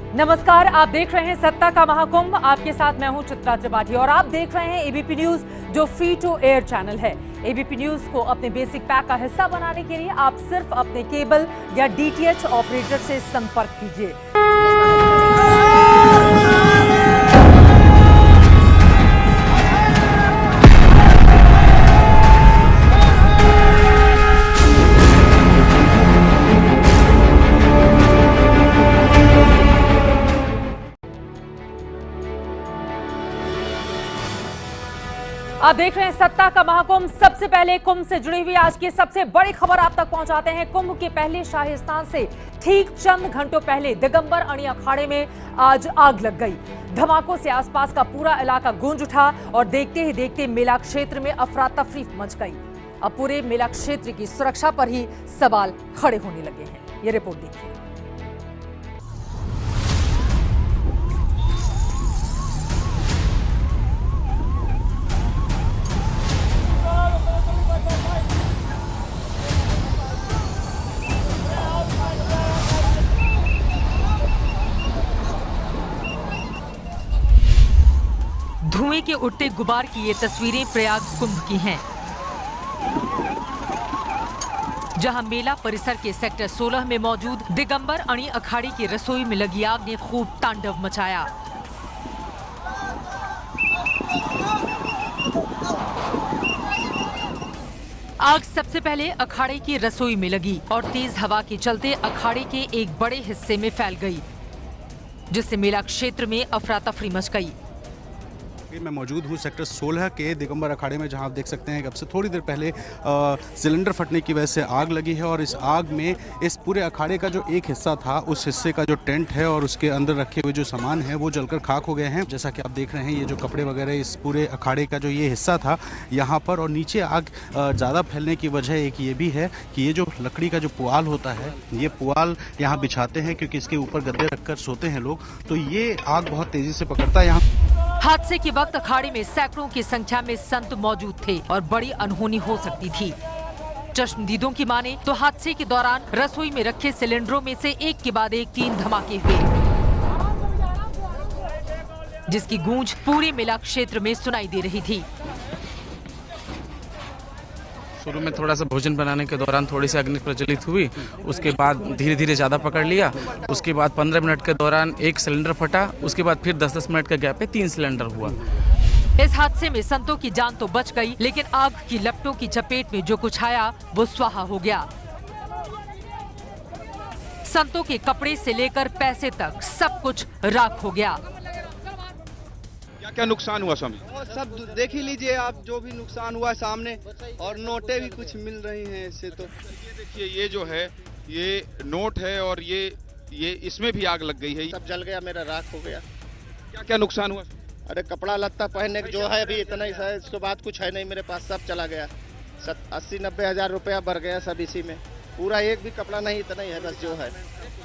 नमस्कार, आप देख रहे हैं सत्ता का महाकुंभ। आपके साथ मैं हूं चित्रा त्रिपाठी और आप देख रहे हैं एबीपी न्यूज, जो फ्री टू एयर चैनल है। एबीपी न्यूज को अपने बेसिक पैक का हिस्सा बनाने के लिए आप सिर्फ अपने केबल या डीटीएच ऑपरेटर से संपर्क कीजिए। आप देख रहे हैं सत्ता का महाकुंभ। सबसे पहले कुंभ से जुड़ी हुई आज की सबसे बड़ी खबर आप तक पहुंचाते हैं। कुंभ के पहले शाही स्नान से ठीक चंद घंटों पहले दिगंबर अणी अखाड़े में आज आग लग गई। धमाकों से आसपास का पूरा इलाका गूंज उठा और देखते ही देखते मेला क्षेत्र में अफरा तफरी मच गई। अब पूरे मेला क्षेत्र की सुरक्षा पर ही सवाल खड़े होने लगे हैं। ये रिपोर्ट देखिए। धुएं के उठते गुबार की ये तस्वीरें प्रयाग कुंभ की हैं, जहां मेला परिसर के सेक्टर 16 में मौजूद दिगंबर अणी अखाड़े की रसोई में लगी आग ने खूब तांडव मचाया। आग सबसे पहले अखाड़े की रसोई में लगी और तेज हवा के चलते अखाड़े के एक बड़े हिस्से में फैल गई, जिससे मेला क्षेत्र में अफरा तफरी मच गई। मैं मौजूद हूँ सेक्टर 16 के दिगंबर अखाड़े में, जहां आप देख सकते हैं कि अब से थोड़ी देर पहले सिलेंडर फटने की वजह से आग लगी है और इस आग में इस पूरे अखाड़े का जो एक हिस्सा था, उस हिस्से का जो टेंट है और उसके अंदर रखे हुए जो सामान है वो जलकर खाक हो गए हैं। जैसा कि आप देख रहे हैं, ये जो कपड़े वगैरह, इस पूरे अखाड़े का जो ये हिस्सा था यहाँ पर, और नीचे आग ज़्यादा फैलने की वजह एक ये भी है कि ये जो लकड़ी का जो पुआल होता है, ये पुआल यहाँ बिछाते हैं क्योंकि इसके ऊपर गद्दे रखकर सोते हैं लोग, तो ये आग बहुत तेजी से पकड़ता है यहाँ। हादसे के वक्त अखाड़े में सैकड़ों की संख्या में संत मौजूद थे और बड़ी अनहोनी हो सकती थी। चश्मदीदों की माने तो हादसे के दौरान रसोई में रखे सिलेंडरों में से एक के बाद एक 3 धमाके हुए, जिसकी गूंज पूरे मेला क्षेत्र में सुनाई दे रही थी। शुरू में थोड़ा सा भोजन बनाने के दौरान थोड़ी सी अग्नि प्रज्वलित हुई, उसके बाद धीरे धीरे ज़्यादा पकड़ लिया। उसके बाद 15 मिनट के दौरान एक सिलेंडर फटा, उसके बाद फिर 10-10 मिनट के गैप पे 3 सिलेंडर हुआ। इस हादसे में संतों की जान तो बच गई, लेकिन आग की लपटों की चपेट में जो कुछ आया वो स्वाहा हो गया। संतों के कपड़े से लेकर पैसे तक सब कुछ राख हो गया। क्या नुकसान हुआ स्वामी? सब देख ही लीजिए आप, जो भी नुकसान हुआ सामने, और नोटें भी कुछ मिल रही हैं इससे। तो ये देखिए, ये जो है ये नोट है और ये इसमें भी आग लग गई है। सब जल गया, मेरा राख हो गया। क्या क्या नुकसान हुआ? अरे कपड़ा लत्ता पहनने जो है अभी इतना ही है, इसके बाद कुछ है नहीं मेरे पास, सब चला गया। 80-90 हज़ार रुपया बढ़ गया सब इसी में। पूरा एक भी कपड़ा नहीं, इतना ही है बस जो है।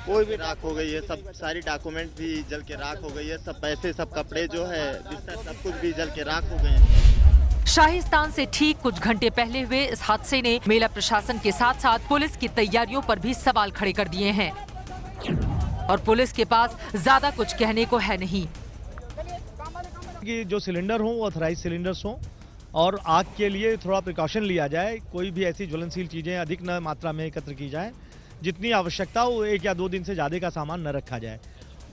कोई भी राख हो गई है, सब सारी डॉक्यूमेंट भी जल के राख हो गई है, सब पैसे, सब कपड़े जो है, बिस्तर, सब कुछ भी जल के राख हो गए हैं। शाही स्नान से ठीक कुछ घंटे पहले हुए इस हादसे ने मेला प्रशासन के साथ साथ पुलिस की तैयारियों पर भी सवाल खड़े कर दिए हैं, और पुलिस के पास ज्यादा कुछ कहने को है नहीं। कि जो सिलेंडर हो वो ऑथराइज सिलेंडर्स हों और आग के लिए थोड़ा प्रिकॉशन लिया जाए। कोई भी ऐसी ज्वलनशील चीजें अधिक न मात्रा में एकत्र की जाए, जितनी आवश्यकता हो 1 या 2 दिन से ज़्यादा का सामान न रखा जाए।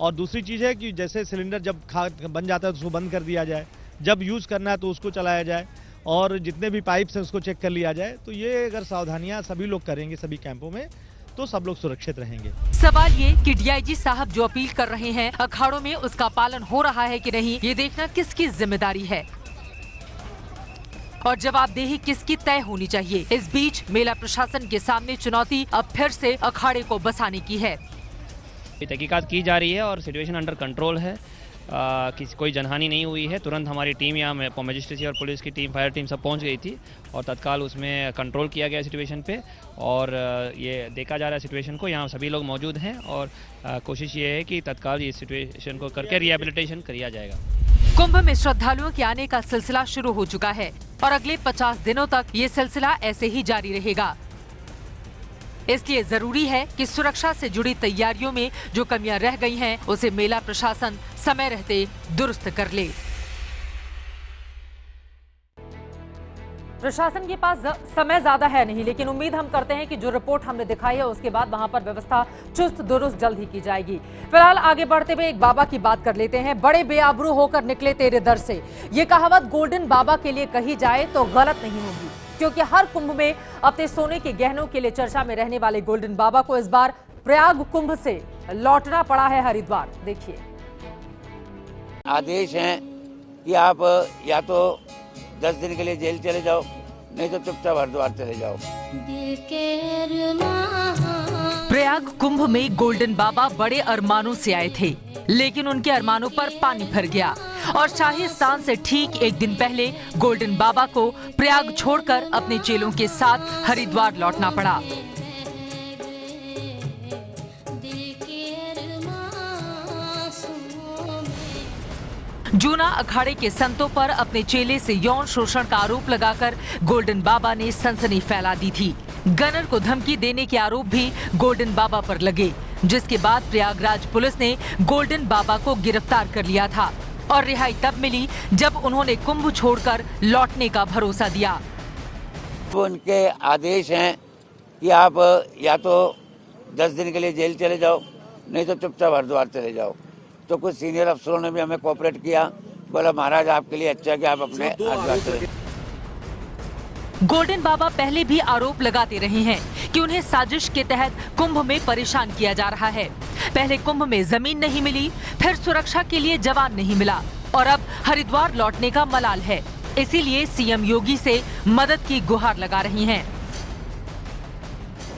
और दूसरी चीज़ है कि जैसे सिलेंडर जब बन जाता है तो उसको बंद कर दिया जाए, जब यूज़ करना है तो उसको चलाया जाए, और जितने भी पाइप्स हैं उसको चेक कर लिया जाए। तो ये अगर सावधानियां सभी लोग करेंगे सभी कैंपों में, तो सब लोग सुरक्षित रहेंगे। सवाल ये कि डीआईजी साहब जो अपील कर रहे हैं अखाड़ों में, उसका पालन हो रहा है कि नहीं, ये देखना किसकी जिम्मेदारी है और जवाबदेही किसकी तय होनी चाहिए। इस बीच मेला प्रशासन के सामने चुनौती अब फिर से अखाड़े को बसाने की है। तहकीकात की जा रही है और सिचुएशन अंडर कंट्रोल है। कोई जनहानि नहीं हुई है। तुरंत हमारी टीम यहाँ मजिस्ट्रेसी और पुलिस की टीम, फायर टीम सब पहुँच गई थी और तत्काल उसमें कंट्रोल किया गया सिचुएशन पे, और ये देखा जा रहा है सिचुएशन को। यहाँ सभी लोग मौजूद हैं और कोशिश ये है कि तत्काल इस सिचुएशन को करके रिहेबिलिटेशन किया जाएगा। कुंभ में श्रद्धालुओं के आने का सिलसिला शुरू हो चुका है और अगले 50 दिनों तक ये सिलसिला ऐसे ही जारी रहेगा। इसलिए जरूरी है कि सुरक्षा से जुड़ी तैयारियों में जो कमियां रह गई हैं, उसे मेला प्रशासन समय रहते दुरुस्त कर ले। प्रशासन के पास समय ज्यादा है नहीं, लेकिन उम्मीद हम करते हैं कि जो रिपोर्ट हमने दिखाई है उसके बाद वहां पर व्यवस्था चुस्त दुरुस्त जल्द ही की जाएगी। फिलहाल आगे बढ़ते हुए एक बाबा की बात कर लेते हैं। बड़े बेआबरू होकर निकले तेरे दर से, ये कहावत गोल्डन बाबा के लिए कही जाए तो गलत नहीं होगी, क्योंकि हर कुंभ में अपने सोने के गहनों के लिए चर्चा में रहने वाले गोल्डन बाबा को इस बार प्रयाग कुंभ से लौटना पड़ा है हरिद्वार। देखिए, आदेश है कि आप या तो 10 दिन के लिए जेल चले जाओ, नहीं तो चुपचाप हरिद्वार चले जाओ। प्रयाग कुंभ में गोल्डन बाबा बड़े अरमानों से आए थे, लेकिन उनके अरमानों पर पानी भर गया और शाही स्नान से ठीक एक दिन पहले गोल्डन बाबा को प्रयाग छोड़कर अपने चेलों के साथ हरिद्वार लौटना पड़ा। जूना अखाड़े के संतों पर अपने चेले से यौन शोषण का आरोप लगाकर गोल्डन बाबा ने सनसनी फैला दी थी। गनर को धमकी देने के आरोप भी गोल्डन बाबा पर लगे, जिसके बाद प्रयागराज पुलिस ने गोल्डन बाबा को गिरफ्तार कर लिया था और रिहाई तब मिली जब उन्होंने कुंभ छोड़कर लौटने का भरोसा दिया। तो उनके आदेश हैं कि आप या तो 10 दिन के लिए जेल चले जाओ, नहीं तो चुपचाप हरिद्वार चले जाओ। तो कुछ सीनियर अफसरों ने भी हमें कोऑपरेट किया, बोला महाराज आपके लिए अच्छा कि आप अपने हरिद्वार चले। गोल्डन बाबा पहले भी आरोप लगाते रहे हैं कि उन्हें साजिश के तहत कुंभ में परेशान किया जा रहा है। पहले कुंभ में जमीन नहीं मिली, फिर सुरक्षा के लिए जवान नहीं मिला और अब हरिद्वार लौटने का मलाल है। इसीलिए सीएम योगी से मदद की गुहार लगा रही हैं।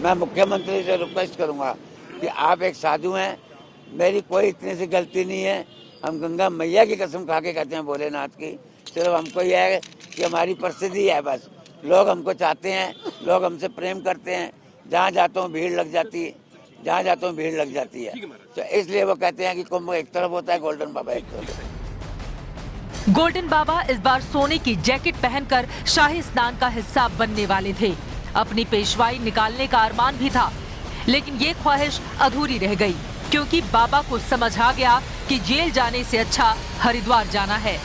मैं मुख्यमंत्री से रिक्वेस्ट करूंगा कि आप एक साधु हैं, मेरी कोई इतनी सी गलती नहीं है। हम गंगा मैया की कसम खा के कहते हैं भोलेनाथ की, सिर्फ हमको यह है कि हमारी परिस्थिति है, बस लोग हमको चाहते हैं, लोग हमसे प्रेम करते हैं। जहाँ जाता हूँ भीड़ लग जाती है, जहाँ जाता हूँ भीड़ लग जाती है, तो इसलिए वो कहते हैं कि कुंभ एक तरफ होता है, गोल्डन बाबा एक तरफ। गोल्डन बाबा इस बार सोने की जैकेट पहनकर शाही स्नान का हिस्सा बनने वाले थे। अपनी पेशवाई निकालने का अरमान भी था, लेकिन ये ख्वाहिश अधूरी रह गई, क्योंकि बाबा को समझ आ गया कि जेल जाने से अच्छा हरिद्वार जाना है।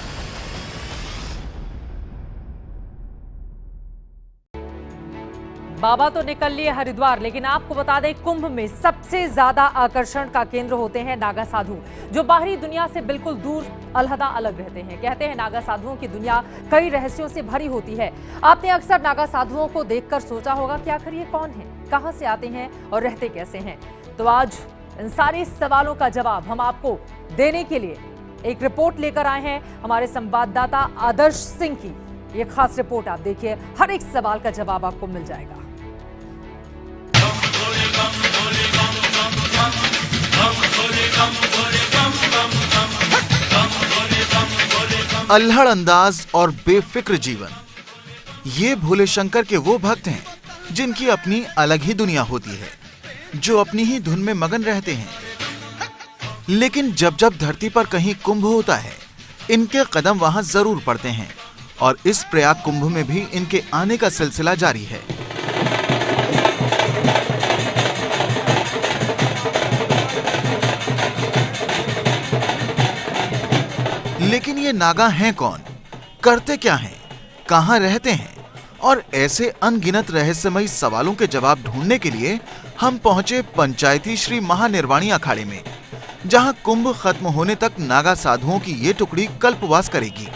बाबा तो निकल लिए हरिद्वार, लेकिन आपको बता दें कुंभ में सबसे ज्यादा आकर्षण का केंद्र होते हैं नागा साधु, जो बाहरी दुनिया से बिल्कुल दूर अलहदा अलग रहते हैं। कहते हैं नागा साधुओं की दुनिया कई रहस्यों से भरी होती है। आपने अक्सर नागा साधुओं को देखकर सोचा होगा कि आखिर ये कौन है, कहां से आते हैं और रहते कैसे हैं। तो आज इन सारे सवालों का जवाब हम आपको देने के लिए एक रिपोर्ट लेकर आए हैं। हमारे संवाददाता आदर्श सिंह की ये खास रिपोर्ट आप देखिए, हर एक सवाल का जवाब आपको मिल जाएगा। अल्हड़ अंदाज और बेफिक्र जीवन, ये भोले शंकर के वो भक्त हैं जिनकी अपनी अलग ही दुनिया होती है, जो अपनी ही धुन में मगन रहते हैं। लेकिन जब जब धरती पर कहीं कुंभ होता है, इनके कदम वहां जरूर पड़ते हैं और इस प्रयाग कुंभ में भी इनके आने का सिलसिला जारी है। लेकिन ये नागा हैं कौन, करते क्या हैं, कहां रहते हैं, और ऐसे अनगिनत रहस्यमयी सवालों के जवाब ढूंढने के लिए हम पहुंचे पंचायती श्री महानिर्वाणी अखाड़े में, जहां कुंभ खत्म होने तक नागा साधुओं की ये टुकड़ी कल्पवास करेगी।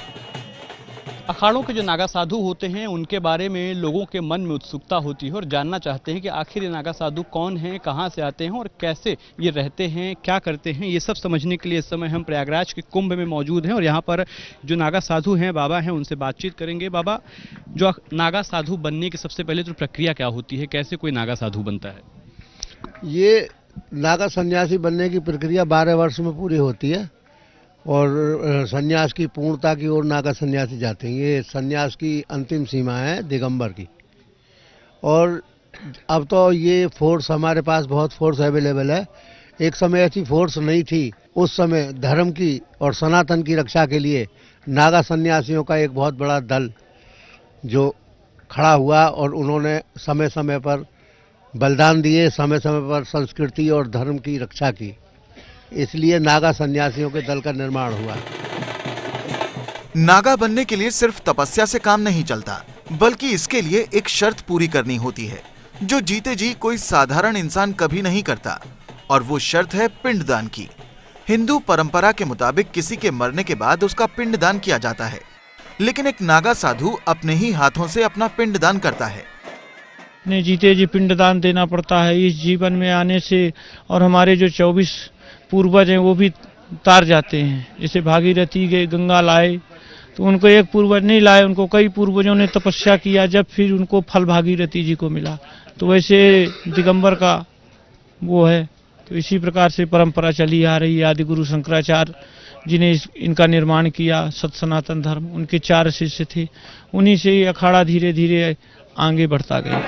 अखाड़ों के जो नागा साधु होते हैं उनके बारे में लोगों के मन में उत्सुकता होती है और जानना चाहते हैं कि आखिर ये नागा साधु कौन हैं, कहां से आते हैं और कैसे ये रहते हैं, क्या करते हैं। ये सब समझने के लिए इस समय हम प्रयागराज के कुंभ में मौजूद हैं और यहाँ पर जो नागा साधु हैं, बाबा हैं, उनसे बातचीत करेंगे। बाबा, जो नागा साधु बनने की सबसे पहले तो प्रक्रिया क्या होती है, कैसे कोई नागा साधु बनता है? ये नागा सन्यासी बनने की प्रक्रिया 12 वर्ष में पूरी होती है और सन्यास की पूर्णता की ओर नागा सन्यासी जाते हैं। ये सन्यास की अंतिम सीमा है दिगंबर की। और अब तो ये फोर्स हमारे पास बहुत फोर्स अवेलेबल है। एक समय ऐसी फोर्स नहीं थी, उस समय धर्म की और सनातन की रक्षा के लिए नागा सन्यासियों का एक बहुत बड़ा दल जो खड़ा हुआ और उन्होंने समय समय पर बलिदान दिए, समय समय पर संस्कृति और धर्म की रक्षा की, इसलिए नागा सन्यासियों के दल का निर्माण हुआ। नागा बनने के लिए सिर्फ तपस्या से काम नहीं चलता, बल्कि इसके लिए एक शर्त पूरी करनी होती है जो जीते जी कोई साधारण इंसान कभी नहीं करता, और वो शर्त है पिंडदान की। हिंदू परंपरा के मुताबिक किसी के मरने के बाद उसका पिंडदान किया जाता है, लेकिन एक नागा साधु अपने ही हाथों से अपना पिंडदान करता है। अपने जीते जी पिंडदान देना पड़ता है इस जीवन में आने से, और हमारे जो 24 पूर्वज हैं वो भी तार जाते हैं। जैसे भागीरथी गए गंगा लाए तो उनको एक पूर्वज नहीं लाए, उनको कई पूर्वजों ने तपस्या किया, जब फिर उनको फल भागीरथी जी को मिला। तो वैसे दिगंबर का वो है, तो इसी प्रकार से परंपरा चली आ रही है। आदि गुरु शंकराचार्य जिन्हें इनका निर्माण किया, सत सनातन धर्म, उनके 4 शिष्य थे, उन्हीं से ये अखाड़ा धीरे धीरे आगे बढ़ता गया।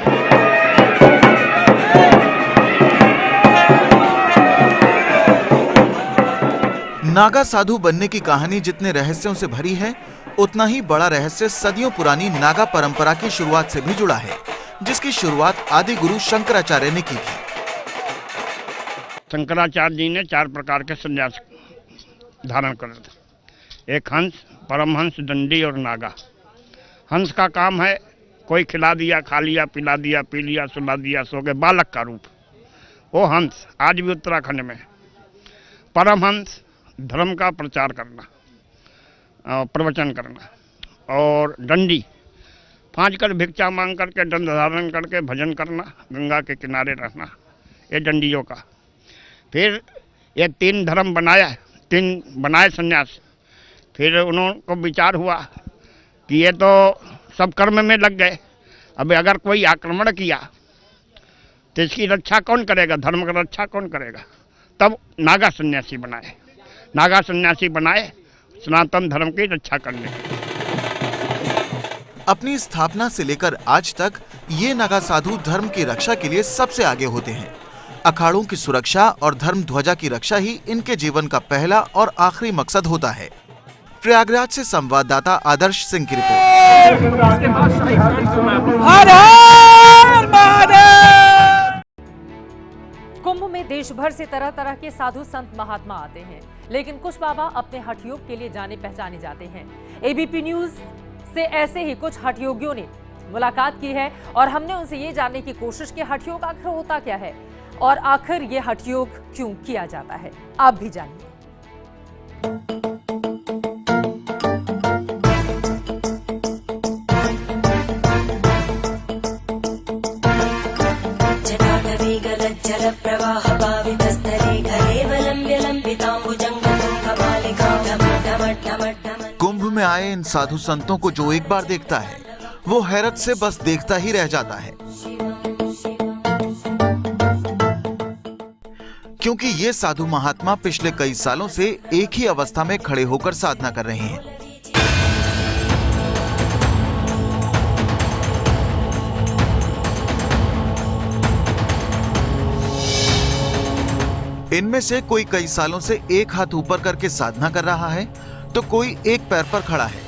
नागा साधु बनने की कहानी जितने रहस्यों से भरी है, उतना ही बड़ा रहस्य सदियों पुरानी नागा परंपरा की शुरुआत से भी जुड़ा है, जिसकी शुरुआत आदि गुरु शंकराचार्य ने की थी। शंकराचार्य जी ने 4 प्रकार के संन्यास धारण करे थे। एक हंस, परमहंस, दंडी और नागा। हंस का काम है कोई खिला दिया, खा लिया, पिला दिया, पी लिया, सुला दिया, सो गए, बालक का रूप, वो हंस आज भी उत्तराखंड में। परमहंस धर्म का प्रचार करना, प्रवचन करना। और दंडी 5 कर भिक्षा मांग करके, दंड धारण करके भजन करना, गंगा के किनारे रहना, ये दंडियों का। फिर ये 3 धर्म बनाया, 3 बनाए संन्यास। फिर उनको विचार हुआ कि ये तो सब कर्म में लग गए, अब अगर कोई आक्रमण किया तो इसकी रक्षा कौन करेगा, धर्म की रक्षा कौन करेगा। तब नागा सन्यासी बनाए, नागा सन्यासी बनाए सनातन धर्म की रक्षा करने। अपनी स्थापना से लेकर आज तक ये नागा साधु धर्म की रक्षा के लिए सबसे आगे होते हैं। अखाड़ों की सुरक्षा और धर्म ध्वजा की रक्षा ही इनके जीवन का पहला और आखिरी मकसद होता है। प्रयागराज से संवाददाता आदर्श सिंह की रिपोर्ट। कुंभ में देश भर से तरह तरह के साधु संत महात्मा आते हैं, लेकिन कुछ बाबा अपने हठ योग के लिए जाने पहचाने जाते हैं। एबीपी न्यूज से ऐसे ही कुछ हठ योगियों ने मुलाकात की है और हमने उनसे ये जानने की कोशिश की हठ योग आखिर होता क्या है और आखिर ये हठ योग क्यों किया जाता है। आप भी जानिए। कुंभ में आए इन साधु संतों को जो एक बार देखता है वो हैरत से बस देखता ही रह जाता है, क्योंकि ये साधु महात्मा पिछले कई सालों से एक ही अवस्था में खड़े होकर साधना कर रहे हैं। इनमें से कोई कई सालों से एक हाथ ऊपर करके साधना कर रहा है तो कोई एक पैर पर खड़ा है।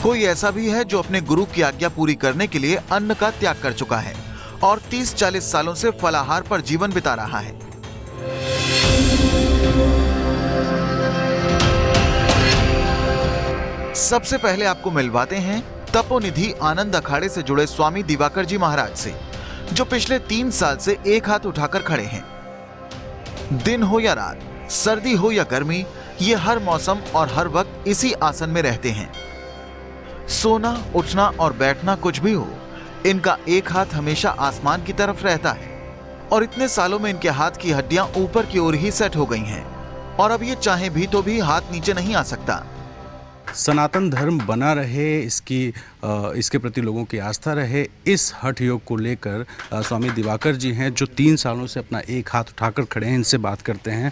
कोई ऐसा भी है जो अपने गुरु की आज्ञा पूरी करने के लिए अन्न का त्याग कर चुका है और 30-40 सालों से फलाहार पर जीवन बिता रहा है। सबसे पहले आपको मिलवाते हैं तपोनिधि आनंद अखाड़े से जुड़े स्वामी दिवाकर जी महाराज से, जो पिछले 3 साल से एक हाथ उठाकर खड़े हैं। दिन हो या रात, सर्दी हो या गर्मी, ये हर मौसम और हर वक्त इसी आसन में रहते हैं। सोना, उठना और बैठना कुछ भी हो, इनका एक हाथ हमेशा आसमान की तरफ रहता है और इतने सालों में इनके हाथ की हड्डियां ऊपर की ओर ही सेट हो गई हैं और अब ये चाहे भी तो भी हाथ नीचे नहीं आ सकता। सनातन धर्म बना रहे, इसके प्रति लोगों की आस्था रहे, इस हठ योग को लेकर स्वामी दिवाकर जी हैं जो 3 सालों से अपना एक हाथ उठाकर खड़े हैं। इनसे बात करते हैं।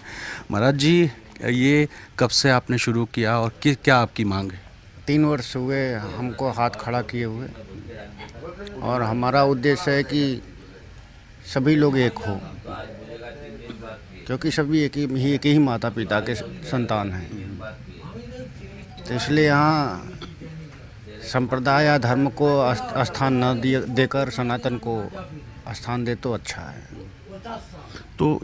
महाराज जी, ये कब से आपने शुरू किया और क्या आपकी मांग है? 3 वर्ष हुए हमको हाथ खड़ा किए हुए और हमारा उद्देश्य है कि सभी लोग एक हो, क्योंकि सभी एक ही माता पिता के संतान हैं। तो इसलिए यहाँ संप्रदाय या धर्म को स्थान न देकर सनातन को स्थान दे तो अच्छा है। तो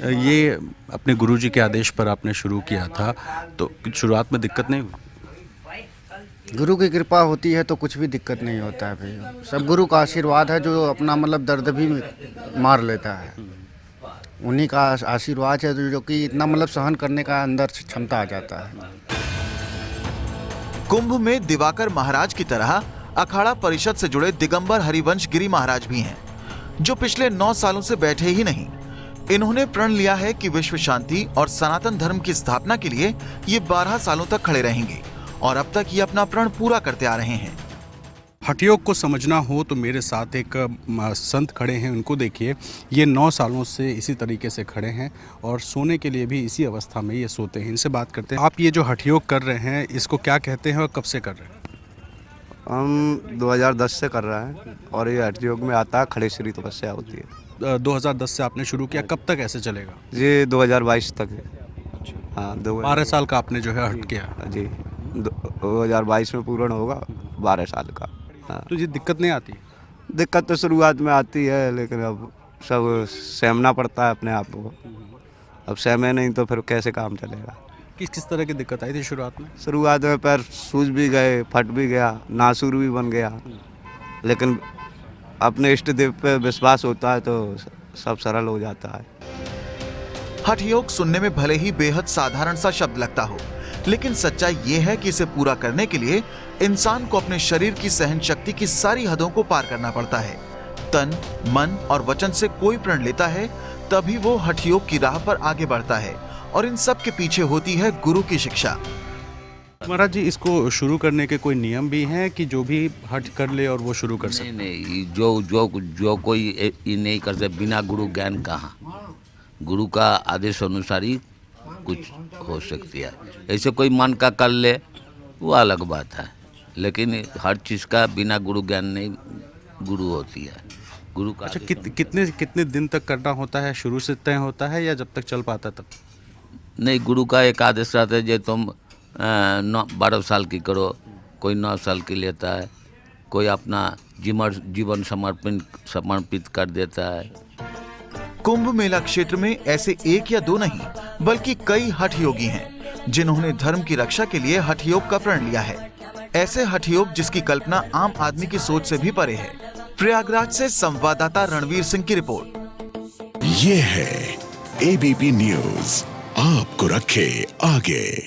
ये अपने गुरुजी के आदेश पर आपने शुरू किया था, तो शुरुआत में दिक्कत नहीं हुई? गुरु की कृपा होती है तो कुछ भी दिक्कत नहीं होता है भैया। सब गुरु का आशीर्वाद है, जो अपना मतलब दर्द भी मार लेता है। उन्हीं का आशीर्वाद है जो कि इतना मतलब सहन करने का अंदर क्षमता आ जाता है। कुंभ में दिवाकर महाराज की तरह अखाड़ा परिषद से जुड़े दिगंबर हरिवंश गिरी महाराज भी हैं, जो पिछले 9 सालों से बैठे ही नहीं। इन्होंने प्रण लिया है कि विश्व शांति और सनातन धर्म की स्थापना के लिए ये 12 सालों तक खड़े रहेंगे और अब तक ये अपना प्रण पूरा करते आ रहे हैं। हठयोग को समझना हो तो मेरे साथ एक संत खड़े हैं, उनको देखिए। ये 9 सालों से इसी तरीके से खड़े हैं और सोने के लिए भी इसी अवस्था में ये सोते हैं। इनसे बात करते हैं। आप ये जो हठयोग कर रहे हैं, इसको क्या कहते हैं और कब से कर रहे हैं? हम 2010 से कर रहे हैं और ये हठयोग में आता है खड़े श्री तपस्या होती है। 2010 से आपने शुरू किया, कब तक ऐसे चलेगा? ये 2022 तक है। हाँ, 12 साल का आपने जो है हट किया जी। 2022 में पूर्ण होगा 12 साल का। हाँ। तो ये दिक्कत नहीं आती? दिक्कत तो शुरुआत में आती है, लेकिन अब सब सहमना पड़ता है अपने आप को। अब सहमे नहीं तो फिर कैसे काम चलेगा। किस तरह की दिक्कत आई थी शुरुआत में? शुरुआत में पैर सूज भी गए, फट भी गया, नासूर भी बन गया, लेकिन अपने इष्ट देव पे विश्वास होता है तो सब सरल हो जाता है। हठयोग सुनने में भले ही बेहद साधारण सा शब्द लगता हो, लेकिन सच्चाई ये है कि इसे पूरा करने के लिए इंसान को अपने शरीर की सहन शक्ति की सारी हदों को पार करना पड़ता है। तन, मन और वचन से कोई प्रण लेता है, तभी वो हठयोग की राह पर आगे बढ़ता है और इन सब के पीछे होती है गुरु की शिक्षा। महाराज जी, इसको शुरू करने के कोई नियम भी हैं कि जो भी हट कर ले और वो शुरू कर सके? नहीं, जो कोई ये नहीं कर सकते बिना गुरु ज्ञान कहाँ। गुरु का आदेश अनुसार ही कुछ हो सकती है। ऐसे कोई मन का कर ले वो अलग बात है, लेकिन हर चीज़ का बिना गुरु ज्ञान नहीं गुरु होती है। गुरु का अच्छा, कितने दिन तक करना होता है? शुरू से तय होता है या जब तक चल पाता तब? नहीं, गुरु का एक आदेश रहता है, जो तुम 12 साल की करो, कोई 9 साल की लेता है, कोई अपना जीवन समर्पित कर देता है। कुंभ मेला क्षेत्र में ऐसे 1 या 2 नहीं बल्कि कई हठयोगी हैं जिन्होंने धर्म की रक्षा के लिए हठयोग का प्रण लिया है। ऐसे हठयोग जिसकी कल्पना आम आदमी की सोच से भी परे है। प्रयागराज से संवाददाता रणवीर सिंह की रिपोर्ट। ये है एबीपी न्यूज, आपको रखे आगे।